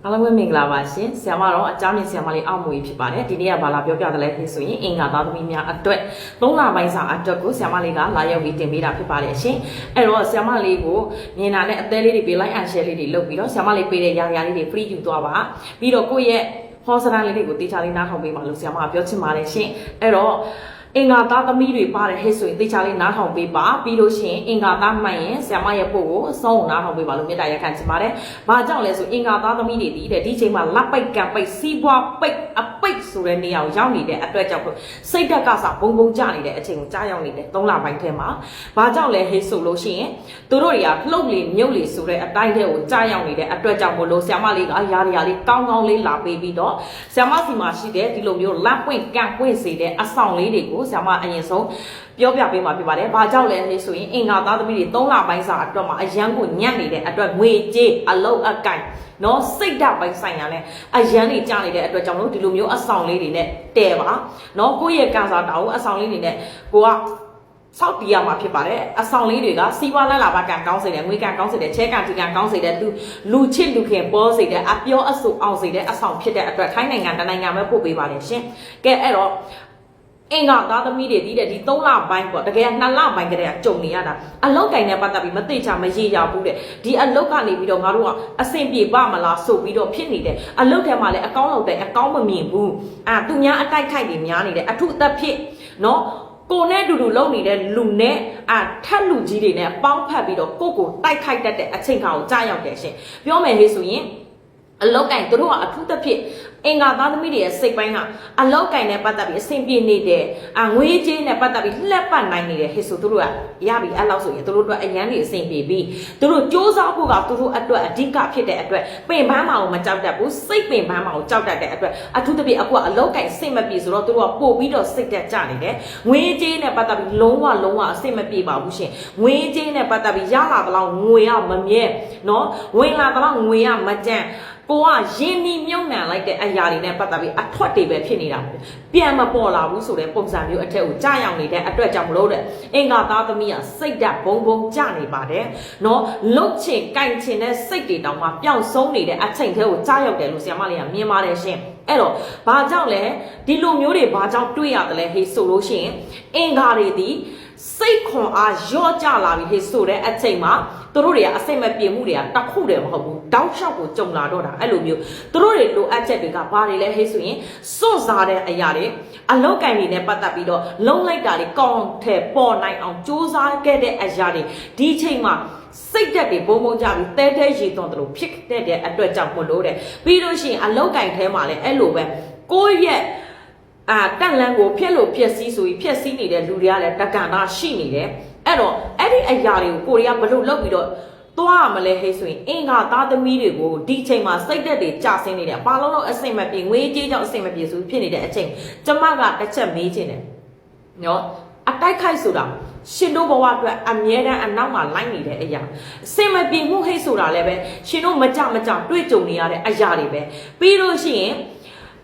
အားလုံးပဲမင်္ဂလာပါရှင်ဆရာမတော့အကြောင်းနဲ့ဆရာမလေးအောက်မွေဖြစ်ပါတယ်ဒီနေ့ကဘာလာပြောပြတယ်လဲဆိုရင်အင်္ဂါသားသမီးများအတွက်3လပိုင်းစာအတွက်ကိုဆရာမလေးကလာရောက်ပြီးတင်ပေးတာဖြစ်ပါတယ်ရှင်အဲ့တော့ဆရာမလေးကိုမြင်တာနဲ့အသေးလေးတွေပေးလိုက်and share လေးတွေလုပ်ပြီးတော့ဆရာမလေးပေးတဲ့ຢာလေးတွေ free ယူသွားပါပြီးတော့ကိုယ့်ရဲ့ဟောစတန်လေးတွေကိုတေချာလေးနားထောင်ပေးပါလို့ဆရာမကပြောချင်ပါတယ်ရှင်အဲ့တော့အင်္ဂါသားသမီးတွေပါတယ်ဟဲ့ဆိုရင်တေချာလေးနားထောင်ပေးပါပြီးလို့ရှိရင်အင်္ဂါသားမှန်ရင်ဆရာမရဲ့ပို့ကိုအဆုံးနားထောင်ပေးပါလို့မေတ္တာရပ်ခံချင်ပါတယ်။ဘာကြောင့်လဲဆိုအင်္ဂါသားသမီးတွေဒီချိန်မှာလက်ပိတ်ကံပိတ်စီးပွားပိတ်အပိတ်ဆိုတဲ့နေရာကိုရောက်နေတဲ့အတွက်ကြောင့်စိတ်ဓာတ်ကစားဘုံဘုံကျနေတဲ့အချိန်ကိုကြားရောက်နေတဲ့3လပိုင်းထဲမှာဘာကြောင့်လဲဟဲ့ဆိုလို့ရှိရင်သူတို့တွေကလှုပ်လေမြုပ်လေဆိုတဲ့အတိုင်းထဲကိုကြားရောက်နေတဲ့အတွက်ကြောင့်မို့လို့ဆရာမလေးကယာရီယာလေးကောင်းကောင်းလေးလာပေးပြီးတော့ဆရာမစီမှာရှိတဲ့ဒီလိုမျိုးလက်ပွင့်ကံပွင့်စေတဲ့အဆောင်လေးတွေကိုဆရာမအရင်ဆုံးပြောပြပေးမှာဖြစ်ပါတယ်။ဘာကြောင့်လဲဆိုရင်အင်္ဂါသားသမီးတွေ3လပိုင်းစာအတွက်မှာအရန်ကိုညံ့နေတဲ့အတွက်ငွေကြေးအလုံးအကိုင်နော်စိတ်ဓာတ်ပိုင်းဆိုင်ရာနဲ့အရန်တွေကြားနေတဲ့အတွက်ကြောင့်လို့ဒီလိုမျိုးအဆောင်လေးတွေနဲ့တဲပါနော်ကိုယ့်ရဲ့ကန်စာတောင်အဆောင်လေးတွေနဲ့ကိုကစောက်တီးရမှာဖြစ်ပါတယ်အဆောင်လေးတွေကစီးပွားလက်လာပါကံကောင်းစေတယ်ငွေကံကောင်းစေတယ်ချဲကံဒီကံကောင်းစေတယ်လူချစ်လူခင်ပေါ်စေတယ်အပြောအဆိုအောင်စေတဲ့အဆောင်ဖြစ်တဲ့အတွက်ထိုင်းနိုင်ငံတနိုင်ငံပဲပို့ပေးပါတယ်ရှင်ကဲအဲ့တော့အင်္ဂါသားသမီးတွေဒီ3လပိုင်းပေါ့တကယ်2လပိုင်းကတည်းကကြုံနေရတာအလောက်ကင်နဲ့ပတ်သက်ပြီးမသိချာမရေရဘူးတဲ့ဒီအလောက်ကနေပြီးတော့ငါတို့ကအဆင်ပြေပါမလားဆိုပြီးတော့ဖြစ်နေတယ်အလောက်ထဲမှာလည်းအကောင်းလောက်တယ်အကောင်းမမြင်ဘူးသူများအတိုက်ခိုက်တွေများနေတယ်အထုအသက်ဖြစ်နော်ကိုနဲ့တူလုံနေတဲ့လူနဲ့ထက်လူကြီးတွေနဲ့ပေါင်းဖက်ပြီးတော့ကိုတိုက်ခိုက်တတ်တဲ့အချိန်ခါကိုကြားရောက်တယ်ရှင်ပြောမယ်လေဆိုရင်အလောက်ကင်သူတို့ကအထူးသဖြင့်အင်္ဂါသားသမီးတွေရဲ့စိတ်ပိုင်းကအလောက်ကင်နဲ့ပတ်သက်ပြီးအဆင်ပြေနေတယ်ငွေကြေးနဲ့ပတ်သက်ပြီးလှက်ပတ်နိုင်နေတယ်ဟဲ့ဆိုသူတို့ကရပြီအဲ့လောက်ဆိုရင်သူတို့အတွက်အရန်တွေအဆင်ပြေပြီးသူတို့စ조사ဖို့ကသူတို့အတွက်အဓိကဖြစ်တဲ့အတွက်ပင်ပန်းမအောင်မကြောက်တတ်ဘူးစိတ်ပင်ပန်းမအောင်ကြောက်တတ်တဲ့အတွက်အထူးသဖြင့်အခုကအလောက်ကင်စိတ်မပြေဆိုတော့သူတို့ကပို့ပြီးတော့စိတ်တက်ကြနေတယ်ငွေကြေးနဲ့ပတ်သက်ပြီးလုံးဝအဆင်မပြေပါဘူးရှင်ငွေကြေးနဲ့ပတ်သက်ပြီးရလာတော့ငွေရမမြဲနော်ဝင်လာတော့ငွေရမကြမ်းကိုကရင်းနှီးမြုံနှံလိုက်တဲ့အရာတွေနဲ့ပတ်သက်ပြီးအထွတ်တွေပဲဖြစ်နေတာပြန်မပေါ်လာဘူးဆိုတဲ့ပုံစံမျိုးအထက်ကိုကြာရောက်နေတဲ့အတွက်ကြောင့်မလို့တဲ့အင်္ဂါသားသမီးကစိတ်ဓာတ်ဘုံဘုံကျနေပါတယ်နော်လုတ်ချင်ကြိုင်ချင်တဲ့စိတ်တွေတောင်မှပျောက်ဆုံးနေတဲ့အချိန်ထဲကိုကြာရောက်တယ်လို့ဆရာမလေးကမြင်ပါတယ်ရှင်အဲ့တော့ဘာကြောင့်လဲဒီလိုမျိုးတွေဘာကြောင့်တွေးရတယ်လဲဟေးဆိုလို့ရှိရင်အင်္ဂါတွေဒီစိတ်ခွန်အားရော့ကျလာပြီဟေးဆိုတဲ့အချိန်မှာသူတို့တွေကအစိတ်မပြေမှုတွေကတခုတည်းမဟုတ်ဘူးတောက်လျှောက်ကိုကြုံလာတော့တာအဲ့လိုမျိုးသူတို့တွေလိုအပ်ချက်တွေကဘာတွေလဲဟဲ့ဆိုရင်စွန့်စားတဲ့အရာတွေအလောက်ကင်တွေနဲ့ပတ်သက်ပြီးတော့လုံးလိုက်တာတွေကောင်းထဲပေါ်နိုင်အောင်စူးစမ်းခဲ့တဲ့အရာတွေဒီချိန်မှာစိတ်ဓာတ်တွေဘုံဘုံကြပြီးတဲတဲရေသွန်တယ်လို့ဖြစ်တဲ့အတွက်ကြောင့်မလို့တဲ့ပြီးလို့ရှိရင်အလောက်ကင်ထဲမှာလည်းအဲ့လိုပဲကိုယ့်ရဲ့တက်လန်းကိုဖျက်လို့ဖျက်စီးဆိုပြီးဖျက်စီးနေတဲ့လူတွေကလည်းတက္ကနာရှိနေတယ်အဲ့တော့အဲ့ဒီအရာတွေကိုကိုရီးယားဘလို့လုပ်ပြီးတော့သွားမလဲဟဲ့ဆိုရင်အင်္ဂါသားသမီးတွေကိုဒီချိန်မှာစိတ်သက်တွေကြာဆင်းနေတယ်ဘာလို့အဆင်မပြေငွေကြေးကြောင့်အဆင်မပြေဆိုဖြစ်နေတဲ့အချိန်ကျမကတစ်ချက်မေးချင်တယ်နော်အတိုက်ခိုက်ဆိုတာရှင်တို့ဘဝအတွက်အမြဲတမ်းအနောက်မှာလိုက်နေတဲ့အရာအစင်မပြေမှုဟိတ်ဆိုတာလည်းပဲရှင်တို့မကြတွေ့ကြုံနေရတဲ့အရာတွေပဲပြီးလို့ရှိရင်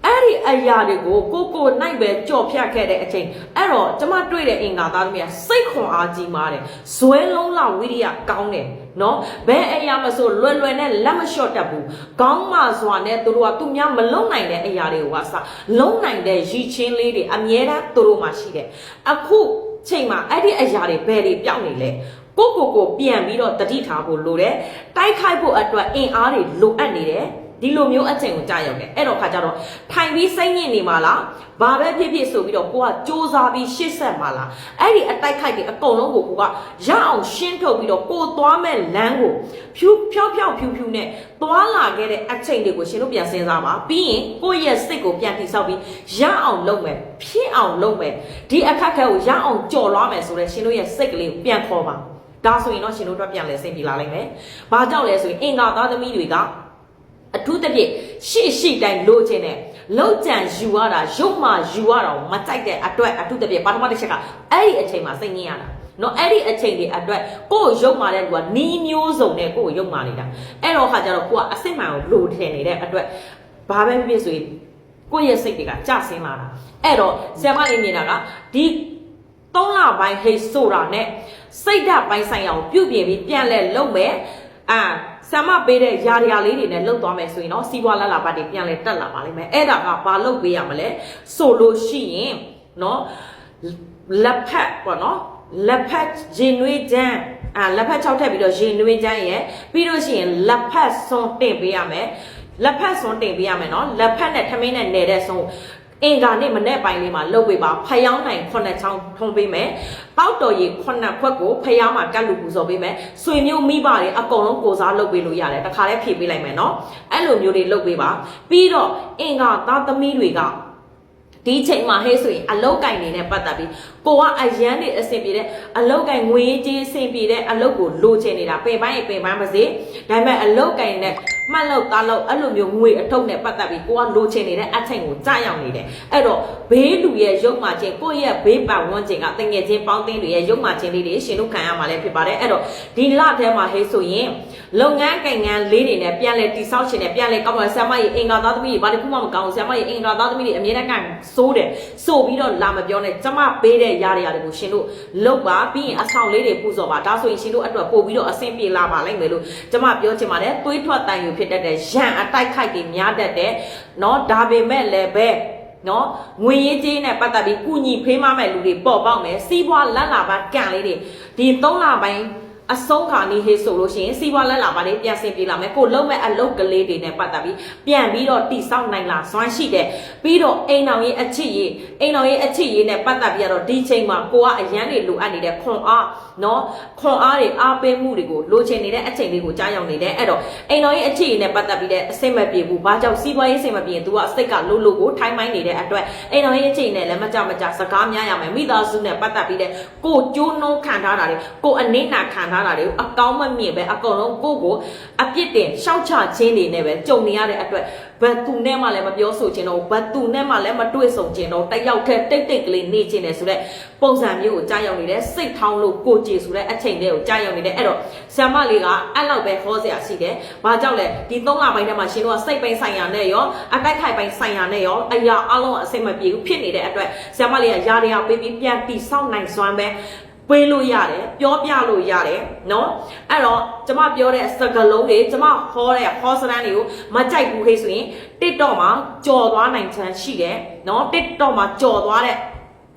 အဲ့ဒီအရာတွေကိုကိုနိုင်ပဲကြော်ဖြတ်ခဲ့တဲ့အချိန်အဲ့တော့ကျမတွေ့တဲ့အင်္ဂါသားသမီးကစိတ်ခွန်အားကြီးမားတယ်ဇွဲလုံးလောက်ဝိရိယကောင်းတယ်နော်ဘယ်အရာမဆိုလွယ်နဲ့လက်မလျှော့တတ်ဘူးကောင်းမှစွာနဲ့သူတို့ကသူများမလုံနိုင်တဲ့အရာတွေကိုကစလုံနိုင်တဲ့ရည်ချင်းလေးတွေအမြဲတမ်းသူတို့မှရှိတယ်အခုချိန်မှာအဲ့ဒီအရာတွေဘယ်တွေပြောင်းနေလဲကိုပြန်ပြီးတော့တတိထားဖို့လိုတယ်တိုက်ခိုက်ဖို့အတွက်အင်အားတွေလိုအပ်နေတယ်ဒီလိုမျိုးအချိန်ကိုကြာရောက်တယ်အဲ့တော့ခါကျတော့ထိုင်ပြီးစိတ်ညစ်နေမှာလားဘာပဲဖြစ်ဆိုပြီးတော့ကိုကစူးစမ်းပြီးရှေ့ဆက်မှာလားအဲ့ဒီအတိုက်ခိုက်တွေအကုန်လုံးကိုကရအောင်ရှင်းထုတ်ပြီးတော့ကိုသွားမဲ့လမ်းကိုဖြူနဲ့သွားလာခဲ့တဲ့အချိန်တွေကိုရှင်တို့ပြန်စဉ်းစားပါပြီးရင်ကိုယ့်ရဲ့စိတ်ကိုပြန်တိဆောက်ပြီးရအောင်လုပ်မယ်ဖြစ်အောင်လုပ်မယ်ဒီအခက်ခဲကိုရအောင်ကြော်လွှားမယ်ဆိုတော့ရှင်တို့ရဲ့စိတ်ကလေးကိုပြန်ခေါ်ပါဒါဆိုရင်တော့ရှင်တို့တော့ပြန်လဲစိတ်ပြေလာလိမ့်မယ်ဘာကြောင့်လဲဆိုရင်အင်္ဂါသားသမီးတွေကအထူးသဖြင့်ရှိတိုင်းလိုချင်တဲ့လောက်ကြံယူရတာရုပ်မှယူရတာမကြိုက်တဲ့အတွက်အထူးသဖြင့်ပါထမတစ်ချက်ကအဲ့ဒီအချိန်မှာစိတ်ငြင်းရတာနော်အဲ့ဒီအချိန်တွေအတွက်ကိုယ်ရုပ်မှတဲ့လူကနီးမျိုးစုံနဲ့ကိုယ်ရုပ်မှနေတာအဲ့တော့ခါကျတော့ကိုကအစစ်မှန်ကိုလိုထင်နေတဲ့အတွက်ဘာပဲဖြစ်ဆိုရင်ကိုယ့်ရဲ့စိတ်တွေကကြဆင်းလာတာအဲ့တော့ဆရာမလေးမြင်တာကဒီ3လပိုင်းဟိတ်ဆိုတာနဲ့စိတ်ဓာတ်ပိုင်းဆိုင်ရာကိုပြုပြင်ပြီးပြန်လဲလုပ်မယ် ဆ iam ပေးတဲ့ယာရီယာလေးတွေနဲ့လှုပ်သွားမယ်ဆိုရင်တော့စီးပွားလက်လာပတ်တွေပြန်လဲတက်လာပါလိမ့်မယ်အဲ့ဒါကဘာလှုပ်ပေးရမလဲဆိုလို့ရှိရင်နော်လက်ဖက်ပေါ့နော်လက်ဖက်ရင်နွေးချမ်းလက်ဖက်6ထက်ပြီးတော့ရင်နွေးချမ်းရဲ့ပြီးလို့ရှိရင်လက်ဖက်စွန်တင်ပေးရမယ်လက်ဖက်စွန်တင်ပေးရမယ်နော်လက်ဖက်နဲ့ထမင်းနဲ့နယ်တဲ့စွန်အင်္ဂါနေ့မနေ့ပိုင်းလေးမှာလှုပ်ပေးပါဖျောင်းနိုင်9ချောင်းထုံးပေးမယ်တောက်တော်ရီ9ခွက်ကိုဖျောင်းမှာကတ်လူပူဇော်ပေးမယ်ဆွေမျိုးမိဘတွေအကုန်လုံးကိုစားလှုပ်ပေးလို့ရတယ်တခါတည်းဖြည့်ပေးလိုက်မယ်နော်အဲ့လိုမျိုးတွေလှုပ်ပေးပါပြီးတော့အင်္ဂါသားသမီးတွေကဒီချိန်မှာဟဲ့ဆိုရင်အလောက်ကင်နေတဲ့ပတ်သက်ပြီးကိုကအရန်နေအဆင်ပြေတဲ့အလောက်ကင်ငွေကြေးအဆင်ပြေတဲ့အလောက်ကိုလိုချင်နေတာပင်ပိုင်းပါစေဒါပေမဲ့အလောက်ကင်နဲ့မှတ်လို့သားလို့အဲ့လိုမျိုးငွေအထုပ်နဲ့ပတ်သက်ပြီးကိုကလိုချင်နေတဲ့အချိန်ကိုကြာရောက်နေတယ်အဲ့တော့ဘေးလူရဲ့ရုပ်မာချင်းကိုယ့်ရဲ့ဘေးပတ်ဝန်းကျင်ကတငယ်ချင်းပေါင်းသင်းတွေရဲ့ရုပ်မာချင်းလေးတွေရှင်တို့ခံရမှာလည်းဖြစ်ပါတယ်အဲ့တော့ဒီလထဲမှာဟဲ့ဆိုရင်လုပ်ငန်းကင်ငန်းလေးတွေနဲ့ပြန်လဲတိဆောက်ရှင်နဲ့ပြန်လဲကောက်ပါဆရာမကြီးအင်္ဂါသားသမီးတွေဘာတစ်ခုမှမကောင်းဘူးဆရာမကြီးအင်္ဂါသားသမီးတွေအမြဲတမ်းကစိုးတယ်ဆိုပြီးတော့လာမပြောနဲ့ကျမပေးတဲ့ຢာတွေကိုရှင်တို့လုတ်ပါပြီးရင်အဆောင်လေးတွေပူဇော်ပါဒါဆိုရင်ရှင်တို့အတွက်ပို့ပြီးတော့အဆင်ပြေလာပါလိမ့်မယ်လို့ကျမပြောချင်ပါတယ်သွေးထွက်တန်ယူဖြစ်တတ်တဲ့ရန်အတိုက်ခိုက်တွေများတတ်တဲ့เนาะဒါပေမဲ့လည်းပဲနော်ငွေရေးကြေးနဲ့ပတ်သက်ပြီးကုညီဖေးမမဲ့လူတွေပေါ်ပေါက်မယ်စီးပွားလက်လာပါကန်လေးတွေဒီ3လပိုင်းအဆုံးခါနေဟေးဆိုလို့ရှိရင်စီးပွားလက်လာပါလေးပြန်ဆင်ပြေလာမယ်ကိုလုံးမဲ့အလုတ်ကလေးတွေနဲ့ပတ်သက်ပြီးပြန်ပြီးတော့တိဆောက်နိုင်လာစွမ်းရှိတယ်ပြီးတော့အိမ်တော်ရေးအချစ်ရေးနဲ့ပတ်သက်ပြီးတော့ဒီချိန်မှာကိုကအရန်တွေလိုအပ်နေတဲ့ခွန်အားနော်ခွန်အားတွေအားပေးမှုတွေကိုလိုချင်နေတဲ့အချိန်လေးကိုကြားရောက်နေတယ်အဲ့တော့အိမ်တော်ရေးအချစ်ရေးနဲ့ပတ်သက်ပြီးတဲ့အစိမ့်မပြေဘူးဘာကြောင့်စီးပွားရေးအစိမ့်မပြေရင် तू ကအစိတ်ကလို့လို့ကိုထိုင်းမိုင်းနေတဲ့အတွက်အိမ်တော်ရေးအချစ်ရေးနဲ့လည်းမကြစကားများရမယ်မိသားစုနဲ့ပတ်သက်ပြီးတဲ့ကိုကျိုးနှုံးခံထားတာတွေကိုအနစ်နာခံထားတာတွေအကောင်းမမြင်ပဲအကုန်လုံးကိုအပြစ်တင်ရှောက်ချခြင်းတွေနဲ့ပဲကြုံနေရတဲ့အတွက်ဘယ်သူနဲ့မှလည်းမပြောဆိုခြင်းတော့ဘယ်သူနဲ့မှလည်းမတွေ့ဆုံခြင်းတော့တယောက်တည်းတိတ်ကလေးနေခြင်းနဲ့ဆိုတဲ့ပုံစံမျိုးကိုကြားရောက်နေတဲ့စိတ်ထောင်းလို့ကိုကြည်ဆိုတဲ့အချိန်လေးကိုကြားရောက်နေတဲ့အဲ့တော့ဆ iam လေးကအဲ့လောက်ပဲဟောစရာရှိတယ်။ဘာကြောင့်လဲဒီ3လပိုင်းထဲမှာရှင်တို့ကစိတ်ပိုင်းဆိုင်ရာနဲ့ရောအတိုက်ခိုက်ပိုင်းဆိုင်ရာနဲ့ရောအရာအလုံးအစိမ့်မပြေဘူးဖြစ်နေတဲ့အတွက်ဆ iam လေးကຢာတွေကပေးပြီးပြန်တီဆောက်နိုင်စွမ်းပဲပေးလို့ရတယ်ပြောပြလို့ရတယ်နော်အဲ့တော့ကျမပြောတဲ့စကားလုံးတွေကျမဟောတဲ့ဟောစရမ်းတွေကိုမကြိုက်ဘူးခေဆိုရင် TikTok မှာကြော်သွားနိုင်ချမ်းရှိတယ်နော် TikTok မှာကြော်သွားတဲ့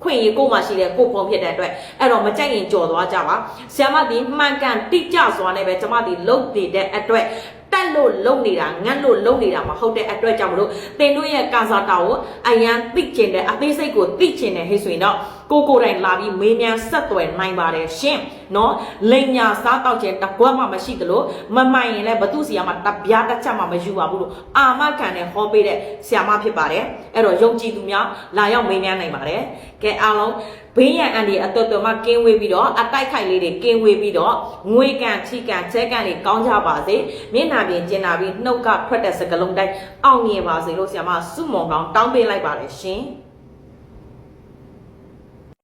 ခွင့်ရကိုမှရှိတယ်ကိုဖုံဖြစ်တဲ့အတွက်အဲ့တော့မကြိုက်ရင်ကြော်သွားကြပါဆ iam ဒီမှန်ကန်တိကျစွာနဲ့ပဲကျမဒီလုပ်နေတဲ့အတွက်တက်လို့လုံနေတာငတ်လို့လုံနေတာမဟုတ်တဲ့အတွက်ကြောင့်မလို့တင်တို့ရဲ့ကာစာတာကိုအရန်သိကျင်တဲ့အသေးစိတ်ကိုသိကျင်တယ်ဟဲ့ဆိုရင်တော့ကိုတိုင်လာပြီးမေးမြန်းဆက်သွယ်နိုင်ပါတယ်ရှင်နော်လိန်ညာစားတောက်ခြင်းတကွက်မှမရှိသလိုမမှန်ရင်လည်းဘသူစီကမှတပြားတစ်ချက်မှမယူပါဘူးလို့အာမခံနဲ့ဟောပေးတဲ့ဆ iam ဖြစ်ပါတယ်အဲ့တော့ယုံကြည်သူများလာရောက်မေးမြန်းနိုင်ပါတယ်ကဲအားလုံးဘေးရန်အန်ဒီအတော်တော်မှကင်းဝေးပြီးတော့အတိုက်ခိုက်လေးတွေကင်းဝေးပြီးတော့ငွေကန်ချီကန်ချဲကန်လေးကောင်းကြပါစေမျက်နှာပြင်ကျင်နာပြီးနှုတ်ကထွက်တဲ့စကလုံးတိုင်းအောင်မြင်ပါစေလို့ဆ iam စုမုံကောင်းတောင်းပေးလိုက်ပါတယ်ရှင်